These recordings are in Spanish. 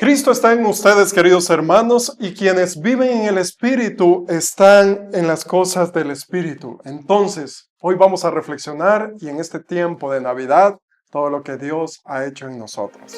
Cristo está en ustedes, queridos hermanos, y quienes viven en el Espíritu están en las cosas del Espíritu. Entonces, hoy vamos a reflexionar y en este tiempo de Navidad, todo lo que Dios ha hecho en nosotros.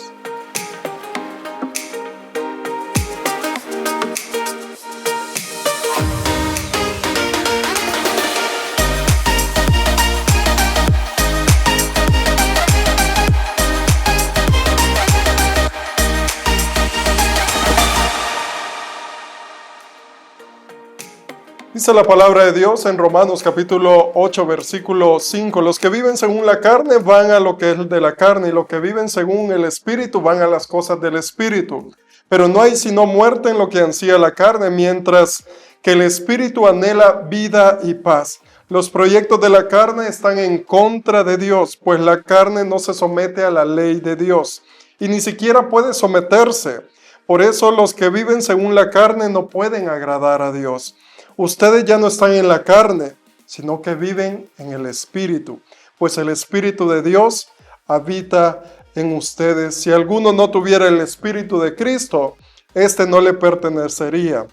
Dice la palabra de Dios en Romanos capítulo 8, versículo 5. Los que viven según la carne van a lo que es de la carne, y los que viven según el Espíritu van a las cosas del Espíritu. Pero no hay sino muerte en lo que ansía la carne, mientras que el Espíritu anhela vida y paz. Los proyectos de la carne están en contra de Dios, pues la carne no se somete a la ley de Dios, y ni siquiera puede someterse. Por eso los que viven según la carne no pueden agradar a Dios. Ustedes ya no están en la carne, sino que viven en el Espíritu, pues el Espíritu de Dios habita en ustedes. Si alguno no tuviera el Espíritu de Cristo, éste no le pertenecería,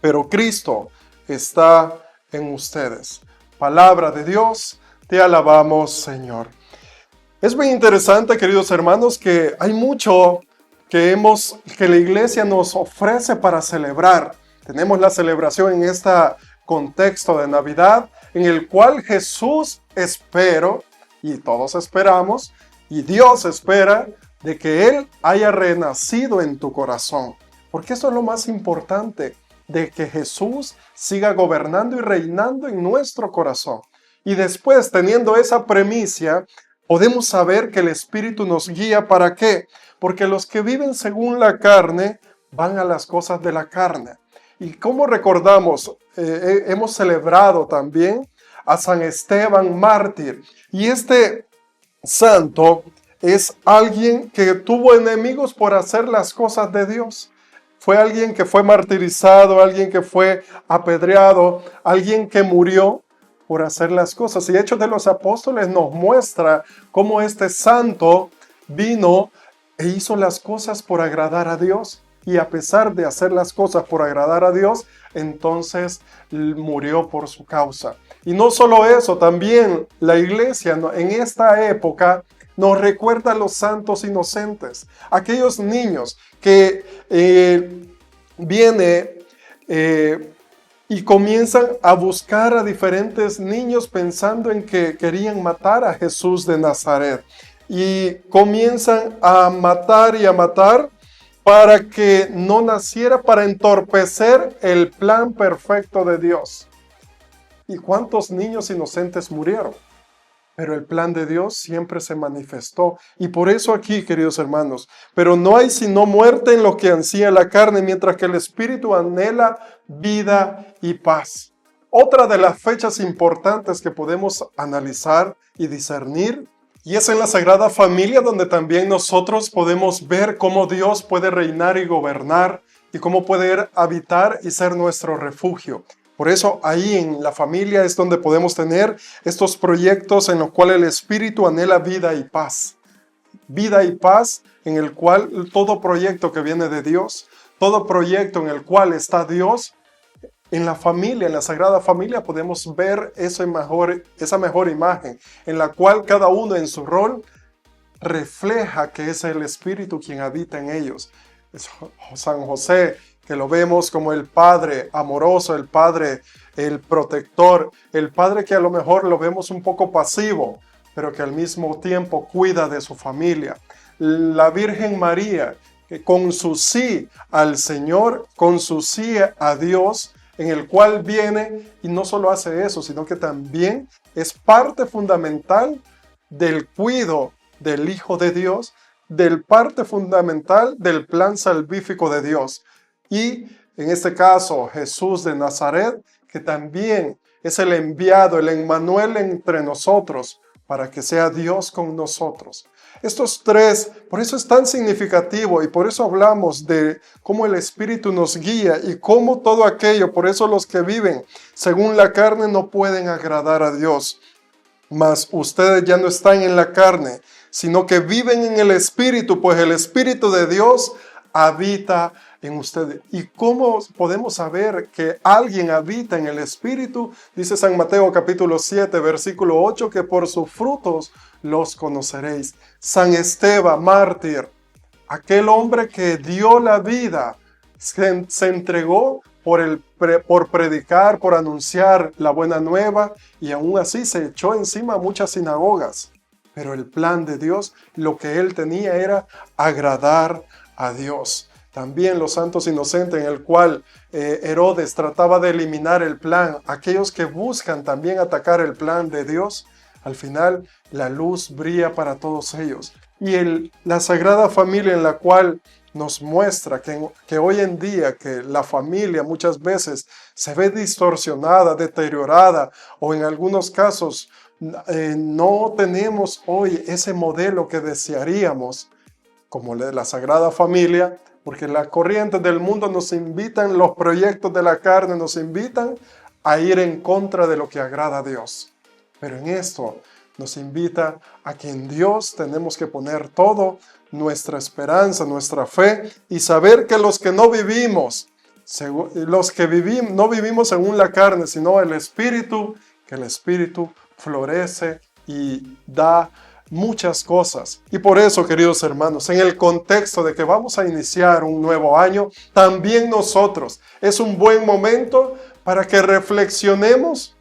pero Cristo está en ustedes. Palabra de Dios, te alabamos, Señor. Es muy interesante, queridos hermanos, que hay mucho que la iglesia nos ofrece para celebrar. Tenemos la celebración en este contexto de Navidad, en el cual Jesús espero, y todos esperamos, y Dios espera, de que Él haya renacido en tu corazón. Porque eso es lo más importante, de que Jesús siga gobernando y reinando en nuestro corazón. Y después, teniendo esa premisa, podemos saber que el Espíritu nos guía. ¿Para qué? Porque los que viven según la carne van a las cosas de la carne. Y como recordamos, hemos celebrado también a San Esteban mártir. Y este santo es alguien que tuvo enemigos por hacer las cosas de Dios. Fue alguien que fue martirizado, alguien que fue apedreado, alguien que murió por hacer las cosas. Y Hechos de los Apóstoles nos muestra cómo este santo vino e hizo las cosas por agradar a Dios. Y a pesar de hacer las cosas por agradar a Dios, entonces murió por su causa. Y no solo eso, también la iglesia en esta época nos recuerda a los santos inocentes, aquellos niños que vienen y comienzan a buscar a diferentes niños pensando en que querían matar a Jesús de Nazaret. Y comienzan a matar y a matar para que no naciera, para entorpecer el plan perfecto de Dios. ¿Y cuántos niños inocentes murieron? Pero el plan de Dios siempre se manifestó. Y por eso aquí, queridos hermanos, pero no hay sino muerte en lo que ansía la carne, mientras que el Espíritu anhela vida y paz. Otra de las fechas importantes que podemos analizar y discernir, y es en la Sagrada Familia donde también nosotros podemos ver cómo Dios puede reinar y gobernar y cómo poder habitar y ser nuestro refugio. Por eso ahí en la familia es donde podemos tener estos proyectos en los cuales el Espíritu anhela vida y paz. Vida y paz en el cual todo proyecto que viene de Dios, todo proyecto en el cual está Dios, en la familia, en la Sagrada Familia podemos ver esa mejor imagen, en la cual cada uno en su rol refleja que es el Espíritu quien habita en ellos. Es San José, que lo vemos como el Padre amoroso, el Padre, el protector, el Padre que a lo mejor lo vemos un poco pasivo, pero que al mismo tiempo cuida de su familia. La Virgen María, que con su sí al Señor, con su sí a Dios, en el cual viene y no solo hace eso, sino que también es parte fundamental del cuidado del Hijo de Dios, del parte fundamental del plan salvífico de Dios. Y en este caso Jesús de Nazaret, que también es el enviado, el Emmanuel entre nosotros, para que sea Dios con nosotros. Estos tres, por eso es tan significativo y por eso hablamos de cómo el Espíritu nos guía y cómo todo aquello, por eso los que viven según la carne no pueden agradar a Dios. Mas ustedes ya no están en la carne, sino que viven en el Espíritu, pues el Espíritu de Dios habita en ustedes. ¿Y cómo podemos saber que alguien habita en el Espíritu? Dice San Mateo capítulo 7, versículo 8, que por sus frutos los conoceréis. San Esteban, mártir, aquel hombre que dio la vida, se entregó por predicar, por anunciar la buena nueva, y aún así se echó encima a muchas sinagogas. Pero el plan de Dios, lo que él tenía era agradar a Dios. También los santos inocentes, en el cual Herodes trataba de eliminar el plan, aquellos que buscan también atacar el plan de Dios, al final la luz brilla para todos ellos. Y la Sagrada Familia, en la cual nos muestra que hoy en día que la familia muchas veces se ve distorsionada, deteriorada, o en algunos casos no tenemos hoy ese modelo que desearíamos, como la Sagrada Familia, porque las corrientes del mundo nos invitan, los proyectos de la carne nos invitan a ir en contra de lo que agrada a Dios. Pero en esto nos invita a que en Dios tenemos que poner todo, nuestra esperanza, nuestra fe, y saber que los que no vivimos, no vivimos según la carne, sino el Espíritu, que el Espíritu florece y da muchas cosas. Y por eso, queridos hermanos, en el contexto de que vamos a iniciar un nuevo año, también nosotros es un buen momento para que reflexionemos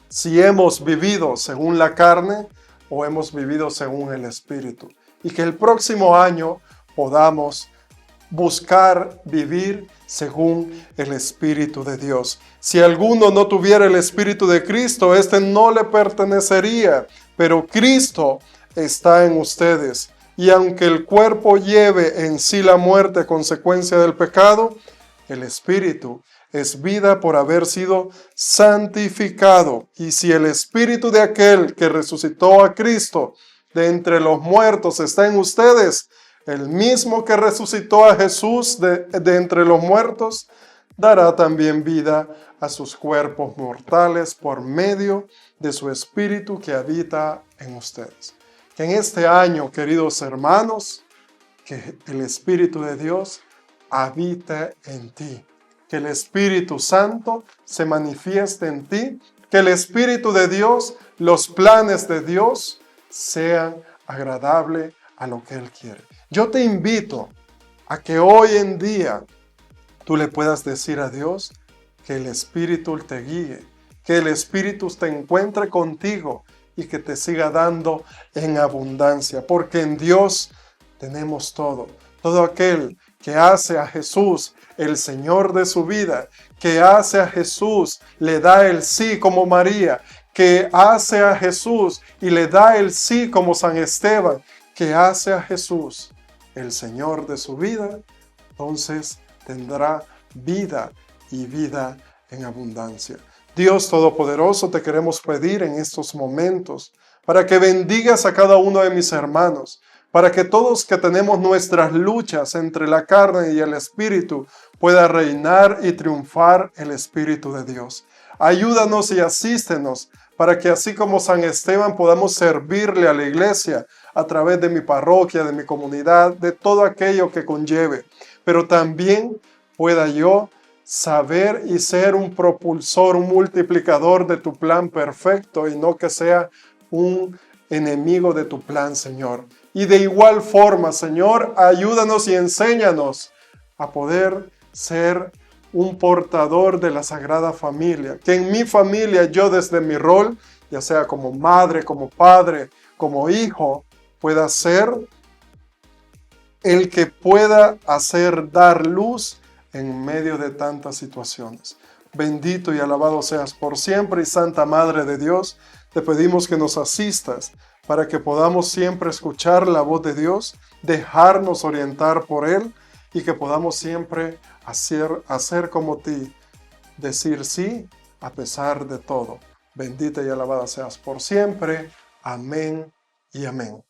si hemos vivido según la carne o hemos vivido según el Espíritu. Y que el próximo año podamos buscar vivir según el Espíritu de Dios. Si alguno no tuviera el Espíritu de Cristo, este no le pertenecería, pero Cristo está en ustedes. Y aunque el cuerpo lleve en sí la muerte, consecuencia del pecado, el Espíritu es vida por haber sido santificado. Y si el Espíritu de aquel que resucitó a Cristo de entre los muertos está en ustedes, el mismo que resucitó a Jesús de entre los muertos, dará también vida a sus cuerpos mortales por medio de su Espíritu que habita en ustedes. Que en este año, queridos hermanos, que el Espíritu de Dios habite en ti. Que el Espíritu Santo se manifieste en ti. Que el Espíritu de Dios, los planes de Dios, sean agradables a lo que Él quiere. Yo te invito a que hoy en día tú le puedas decir a Dios que el Espíritu te guíe, que el Espíritu te encuentre contigo y que te siga dando en abundancia, porque en Dios tenemos todo. Todo aquel que hace a Jesús el Señor de su vida, que hace a Jesús, le da el sí como María, que hace a Jesús y le da el sí como San Esteban, que hace a Jesús el Señor de su vida, entonces tendrá vida y vida en abundancia. Dios Todopoderoso, te queremos pedir en estos momentos para que bendigas a cada uno de mis hermanos, para que todos que tenemos nuestras luchas entre la carne y el Espíritu pueda reinar y triunfar el Espíritu de Dios. Ayúdanos y asístenos para que así como San Esteban podamos servirle a la iglesia a través de mi parroquia, de mi comunidad, de todo aquello que conlleve, pero también pueda yo saber y ser un propulsor, un multiplicador de tu plan perfecto y no que sea un enemigo de tu plan, Señor. Y de igual forma, Señor, ayúdanos y enséñanos a poder ser un portador de la Sagrada Familia. Que en mi familia yo desde mi rol, ya sea como madre, como padre, como hijo, pueda ser el que pueda dar luz en medio de tantas situaciones. Bendito y alabado seas por siempre, y Santa Madre de Dios, te pedimos que nos asistas para que podamos siempre escuchar la voz de Dios, dejarnos orientar por Él y que podamos siempre hacer como ti, decir sí a pesar de todo. Bendita y alabada seas por siempre. Amén y amén.